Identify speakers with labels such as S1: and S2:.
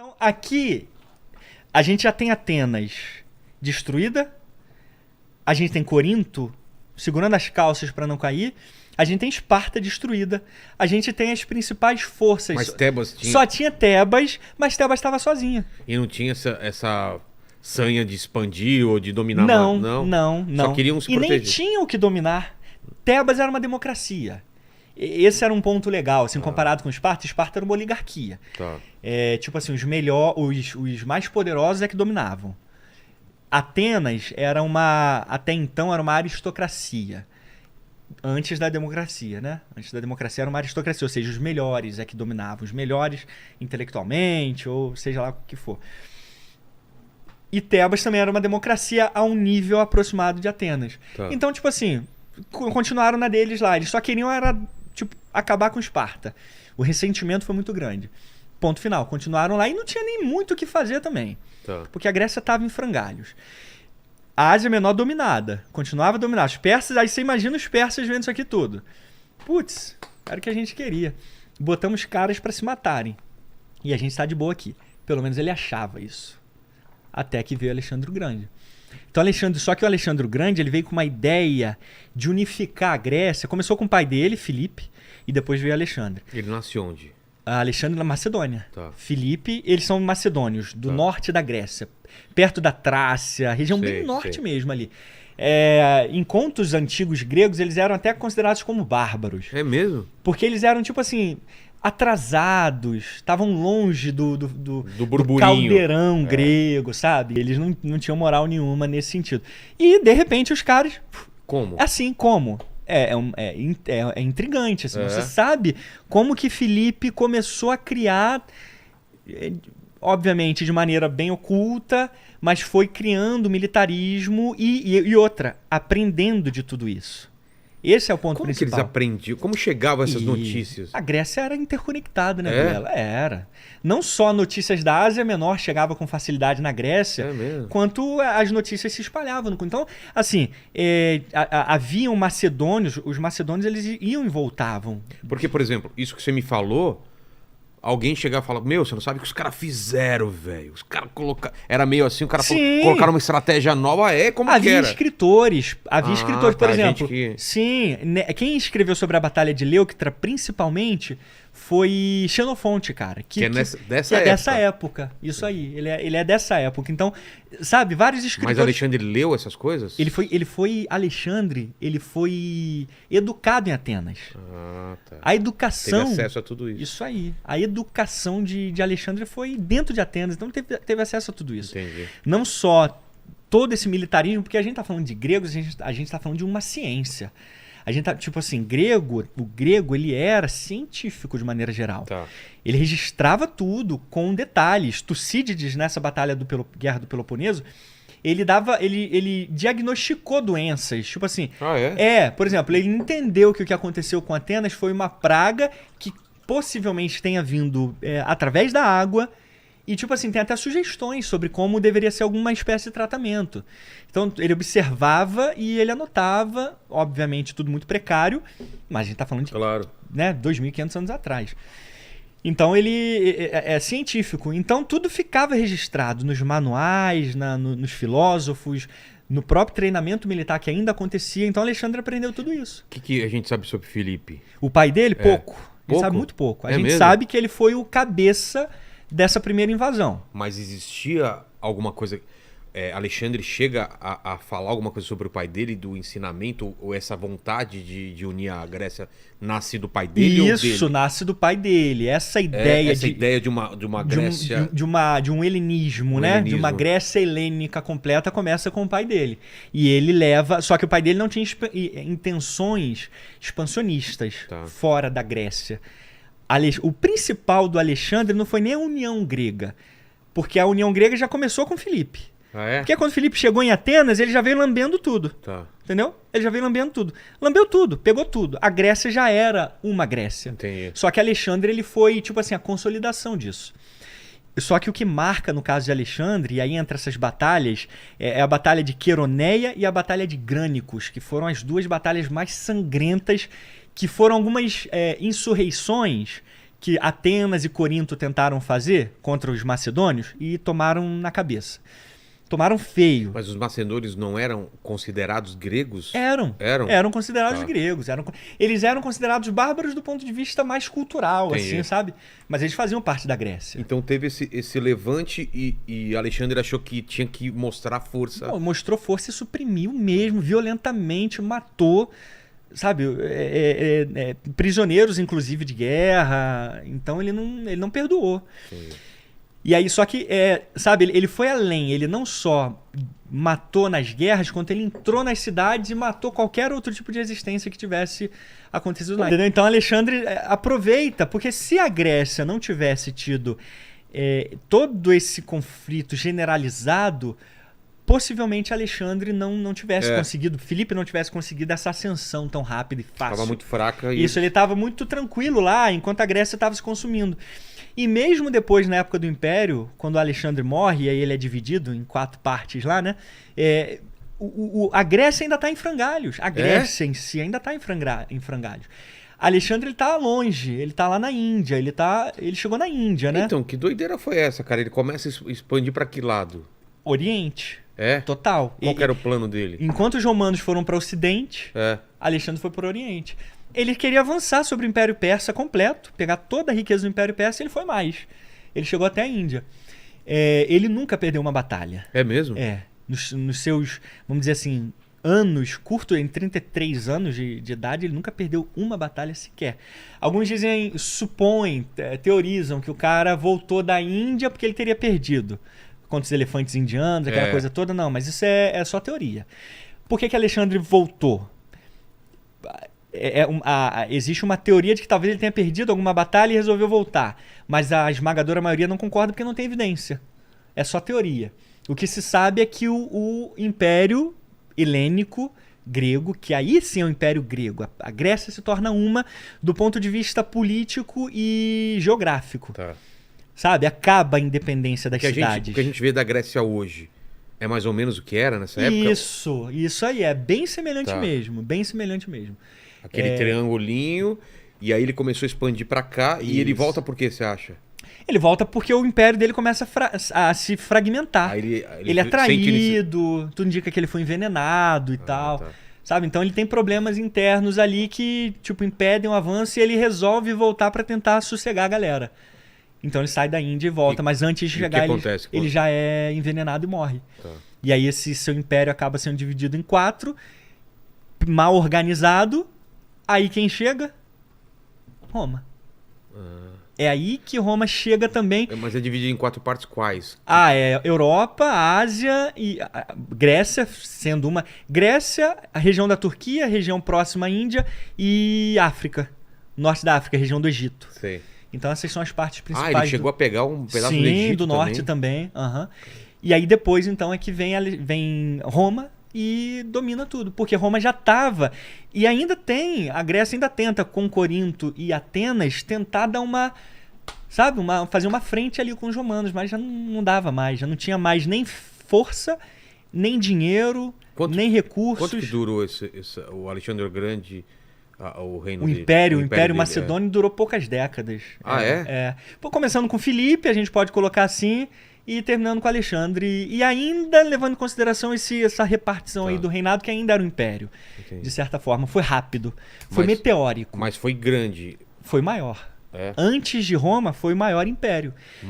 S1: Então, aqui, a gente já tem Atenas destruída, a gente tem Corinto segurando as calças para não cair, a gente tem Esparta destruída, a gente tem as principais forças.
S2: Mas Tebas tinha...
S1: Só tinha Tebas, mas Tebas estava sozinha.
S2: E não tinha essa sanha de expandir ou de dominar
S1: Não,
S2: mais,
S1: não.
S2: Só queriam se proteger.
S1: E nem tinham o que dominar. Tebas era uma democracia. Esse era um ponto legal, assim, comparado com Esparta. Esparta era uma oligarquia.
S2: Tá.
S1: Tipo assim, os mais poderosos é que dominavam. Atenas era até então era uma aristocracia. Antes da democracia, né? Antes da democracia era uma aristocracia, ou seja, os melhores é que dominavam. Os melhores intelectualmente, ou seja lá o que for. E Tebas também era uma democracia a um nível aproximado de Atenas.
S2: Tá.
S1: Então, tipo assim, continuaram na deles lá. Eles só queriam acabar com Esparta. O ressentimento foi muito grande. Ponto final. Continuaram lá e não tinha nem muito o que fazer também.
S2: Tá.
S1: Porque a Grécia estava em frangalhos. A Ásia Menor dominada. Continuava dominada. Os persas, aí você imagina os persas vendo isso aqui tudo. Putz, era o que a gente queria. Botamos caras para se matarem. E a gente está de boa aqui. Pelo menos ele achava isso. Até que veio Alexandre o Grande. Então, só que o Alexandre o Grande ele veio com uma ideia de unificar a Grécia. Começou com o pai dele, Filipe, e depois veio Alexandre.
S2: Ele nasceu onde?
S1: Alexandre na Macedônia.
S2: Tá.
S1: Filipe, eles são macedônios, do norte da Grécia. Perto da Trácia, região bem norte mesmo ali. Em contos antigos gregos, eles eram até considerados como bárbaros.
S2: É mesmo?
S1: Porque eles eram, tipo assim, atrasados, estavam longe do
S2: burburinho.
S1: caldeirão grego, sabe? Eles não tinham moral nenhuma nesse sentido. E, de repente, os caras...
S2: Como?
S1: Assim, como? É intrigante. Assim, Você sabe como que Filipe começou a criar, obviamente de maneira bem oculta, mas foi criando militarismo e outra, aprendendo de tudo isso. Esse é o ponto principal.
S2: Como que eles aprendiam? Como chegavam essas notícias?
S1: A Grécia era interconectada, né, Bela? Era. Não só notícias da Ásia Menor chegavam com facilidade na Grécia, quanto as notícias se espalhavam. Então, assim, haviam macedônios, os macedônios eles iam e voltavam.
S2: Porque, por exemplo, isso que você me falou, alguém chegava e falava, meu, você não sabe o que os caras fizeram, velho. Os caras colocaram... Era meio assim, o cara colocaram uma estratégia nova, como que era?
S1: Havia escritores, por exemplo.
S2: Que...
S1: Sim, quem escreveu sobre a Batalha de Leuctra, principalmente, foi Xenofonte, cara. Que é dessa época. Isso aí, ele é dessa época. Então, sabe, vários escritores...
S2: Mas Alexandre leu essas coisas?
S1: Alexandre foi educado em Atenas.
S2: Tá.
S1: A educação...
S2: Teve acesso a tudo isso.
S1: Isso aí. A educação de Alexandre foi dentro de Atenas, então teve acesso a tudo isso.
S2: Entendi.
S1: Não só todo esse militarismo, porque a gente está falando de gregos, a gente está falando de uma ciência. A gente tá, tipo assim, o grego, ele era científico de maneira geral.
S2: Tá.
S1: Ele registrava tudo com detalhes. Tucídides, nessa batalha Guerra do Peloponeso, ele diagnosticou doenças. Tipo assim, por exemplo, ele entendeu que o que aconteceu com Atenas foi uma praga que possivelmente tenha vindo através da água. E, tipo assim, tem até sugestões sobre como deveria ser alguma espécie de tratamento. Então, ele observava e ele anotava, obviamente, tudo muito precário, mas a gente tá falando de 2.500 anos atrás. Então, ele é científico. Então, tudo ficava registrado nos manuais, nos filósofos, no próprio treinamento militar que ainda acontecia. Então, Alexandre aprendeu tudo isso.
S2: O que a gente sabe sobre Filipe?
S1: O pai dele? Pouco. A gente sabe muito pouco. A gente sabe que ele foi o cabeça dessa primeira invasão.
S2: Mas existia alguma coisa... Alexandre chega a falar alguma coisa sobre o pai dele, do ensinamento, ou essa vontade de unir a Grécia nasce do pai dele?
S1: Isso, nasce do pai dele. Essa ideia
S2: de uma Grécia...
S1: De um helenismo, né? De uma Grécia helênica completa começa com o pai dele. E ele leva... Só que o pai dele não tinha intenções expansionistas fora da Grécia. O principal do Alexandre não foi nem a União Grega, porque a União Grega já começou com Filipe. Porque quando Filipe chegou em Atenas, ele já veio lambendo tudo. Entendeu? Ele já veio lambendo tudo. Lambeu tudo, pegou tudo. A Grécia já era uma Grécia.
S2: Entendi.
S1: Só que Alexandre ele foi, tipo assim, a consolidação disso. Só que o que marca no caso de Alexandre, e aí entra essas batalhas, é a batalha de Queroneia e a batalha de Grânicos, que foram as duas batalhas mais sangrentas, que foram algumas insurreições que Atenas e Corinto tentaram fazer contra os macedônios e tomaram na cabeça. Tomaram feio.
S2: Mas os macedônios não eram considerados gregos?
S1: Eram considerados gregos. Eles eram considerados bárbaros do ponto de vista mais cultural, assim, sabe? Mas eles faziam parte da Grécia.
S2: Então teve esse levante e Alexandre achou que tinha que mostrar força.
S1: Não, mostrou força e suprimiu mesmo, violentamente, matou, sabe? Prisioneiros, inclusive, de guerra. Então ele não perdoou. Sim. E aí, só que, sabe, ele foi além. Ele não só matou nas guerras, quanto ele entrou nas cidades e matou qualquer outro tipo de existência que tivesse acontecido lá. Entendeu? Então, Alexandre aproveita, porque se a Grécia não tivesse tido todo esse conflito generalizado, possivelmente Alexandre não tivesse conseguido, Filipe não tivesse conseguido essa ascensão tão rápida e fácil.
S2: Estava muito fraca.
S1: Isso, ele estava muito tranquilo lá, enquanto a Grécia estava se consumindo. E mesmo depois, na época do Império, quando Alexandre morre, e aí ele é dividido em 4 partes lá, né? A Grécia ainda está em frangalhos. A Grécia em si ainda está em frangalhos. Alexandre, ele tá longe, ele tá lá na Índia, ele chegou na Índia, né?
S2: Então, que doideira foi essa, cara? Ele começa a expandir para que lado?
S1: Oriente. Total.
S2: Qual que era o plano dele?
S1: Enquanto os romanos foram para o Ocidente, Alexandre foi para o Oriente. Ele queria avançar sobre o Império Persa completo, pegar toda a riqueza do Império Persa e ele foi mais. Ele chegou até a Índia. Ele nunca perdeu uma batalha.
S2: É mesmo?
S1: Nos seus, vamos dizer assim, anos curtos, em 33 anos de idade, ele nunca perdeu uma batalha sequer. Alguns supõem, teorizam que o cara voltou da Índia porque ele teria perdido contra os elefantes indianos, aquela coisa toda. Não, mas isso é só teoria. Por que Alexandre voltou? Existe uma teoria de que talvez ele tenha perdido alguma batalha e resolveu voltar. Mas a esmagadora maioria não concorda porque não tem evidência. É só teoria. O que se sabe é que o Império Helênico grego, que aí sim é o Império Grego, a Grécia se torna uma do ponto de vista político e geográfico.
S2: Tá.
S1: Sabe? Acaba a independência das cidades.
S2: O que a gente vê da Grécia hoje é mais ou menos o que era nessa época?
S1: Isso aí. É bem semelhante mesmo. Bem semelhante mesmo.
S2: Aquele triangulinho, e aí ele começou a expandir pra cá, e ele volta por quê, você acha?
S1: Ele volta porque o império dele começa a se fragmentar. Ele é traído, tudo indica que ele foi envenenado e tal. Tá. Sabe? Então ele tem problemas internos ali que tipo, impedem o avanço e ele resolve voltar pra tentar sossegar a galera. Então ele sai da Índia e volta, mas antes de chegar ele já é envenenado e morre. Tá. E aí esse seu império acaba sendo dividido em 4, mal organizado. Aí quem chega? Roma. É aí que Roma chega também.
S2: Mas é dividido em 4 partes quais?
S1: Europa, Ásia e Grécia, sendo uma. Grécia, a região da Turquia, a região próxima à Índia e África. Norte da África, a região do Egito.
S2: Sei.
S1: Então essas são as partes principais.
S2: Ele chegou a pegar um pedaço do Egito
S1: do norte também. E aí depois então é que vem Roma e domina tudo, porque Roma já estava e ainda tem, a Grécia ainda tenta com Corinto e Atenas tentar dar fazer uma frente ali com os romanos, mas já não dava mais, já não tinha mais nem força, nem dinheiro, nem recursos.
S2: Quanto que durou o Alexandre o Grande, o reino
S1: dele? O Império Macedônio durou poucas décadas. Começando com Filipe, a gente pode colocar assim, e terminando com Alexandre, e ainda levando em consideração essa repartição aí do reinado, que ainda era um império. Entendi. De certa forma. Foi rápido, foi meteórico.
S2: Mas foi grande.
S1: Foi maior. Antes de Roma, foi o maior império.